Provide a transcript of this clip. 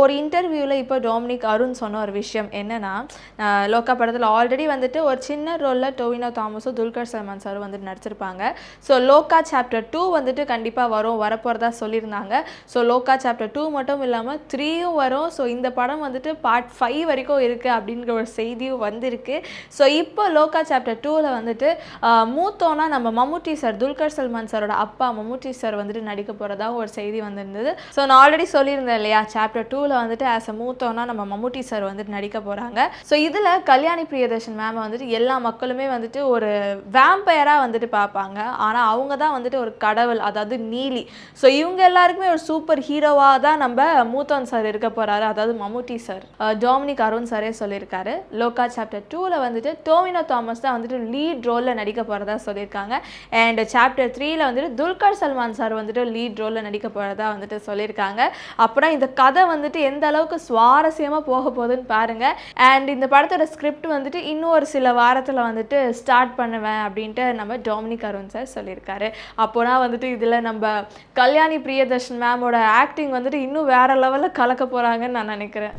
ஒரு இன்டர்வியூவில் இப்போ டொமினிக் அருண் சொன்ன ஒரு விஷயம் என்னன்னா, லோக்கா படத்தில் ஆல்ரெடி வந்துட்டு ஒரு சின்ன ரோலில் டொவினோ தாமஸும் துல்கர் சல்மான் சாரும் வந்துட்டு நடிச்சிருப்பாங்க. ஸோ லோக்கா சாப்டர் 2 வந்துட்டு கண்டிப்பாக வரப்போகிறதா சொல்லியிருந்தாங்க. ஸோ லோக்கா சாப்டர் 2 மட்டும் இல்லாமல் 3யும் வரும். ஸோ இந்த படம் வந்துட்டு பார்ட் 5 வரைக்கும் இருக்குது அப்படிங்கிற ஒரு செய்தியும் வந்திருக்கு. ஸோ இப்போ லோக்கா சாப்டர் 2ல் வந்துட்டு மூத்தோனா நம்ம மம்முட்டி சார், துல்கர் சல்மான் சாரோட அப்பா மம்முட்டி சார் வந்துட்டு நடிக்க போகிறதா ஒரு செய்தி வந்திருந்தது. ஸோ நான் ஆல்ரெடி சொல்லியிருந்தேன் இல்லையா, சாப்டர் 2 வந்துட்டு ஆஸ் அ மூத்தோனா நம்ம மம்முட்டி சார் வந்துட்டு நடிக்க போறாங்க. ஸோ இதில் கல்யாணி பிரியதர்ஷன் மேம் வந்துட்டு எல்லா மக்களுமே வந்துட்டு ஒரு வேம்பயராக வந்துட்டு பார்ப்பாங்க. ஆனால் அவங்க தான் வந்துட்டு ஒரு கடவுள், அதாவது நீலி. ஸோ இவங்க எல்லாருக்குமே ஒரு சூப்பர் ஹீரோவாக தான் நம்ம மூத்தோன் சார் இருக்க போறாரு, அதாவது மம்முட்டி சார். டொமினிக் அருண் சாரே சொல்லியிருக்காரு. லோக்கா சாப்டர் 2ல் வந்துட்டு டொவினோ தாமஸ் தான் வந்துட்டு லீட் ரோலில் நடிக்க போகிறதா சொல்லியிருக்காங்க. அண்ட் சாப்டர் 3ல் வந்துட்டு துல்கர் சல்மான் சார் வந்துட்டு லீட் ரோலில் நடிக்க போகிறதா வந்துட்டு சொல்லியிருக்காங்க. அப்புறம் இந்த கதை வந்துட்டு எந்த அளவுக்கு சுவாரஸ்யமாக போக போகுதுன்னு பாருங்க. அண்ட் இந்த படத்தோட ஸ்கிரிப்ட் வந்துட்டு இன்னும் ஒரு சில வாரத்தில் வந்துட்டு ஸ்டார்ட் பண்ணுவேன் அப்படின்ட்டு நம்ம டொமினிக் அருண் சார் சொல்லியிருக்காரு. அப்போனா வந்துட்டு இதில் நம்ம கல்யாணி பிரியதர்ஷன் மேமோட ஆக்டிங் வந்துட்டு இன்னும் வேற லெவலில் கலக்க போகிறாங்கன்னு நான் நினைக்கிறேன்.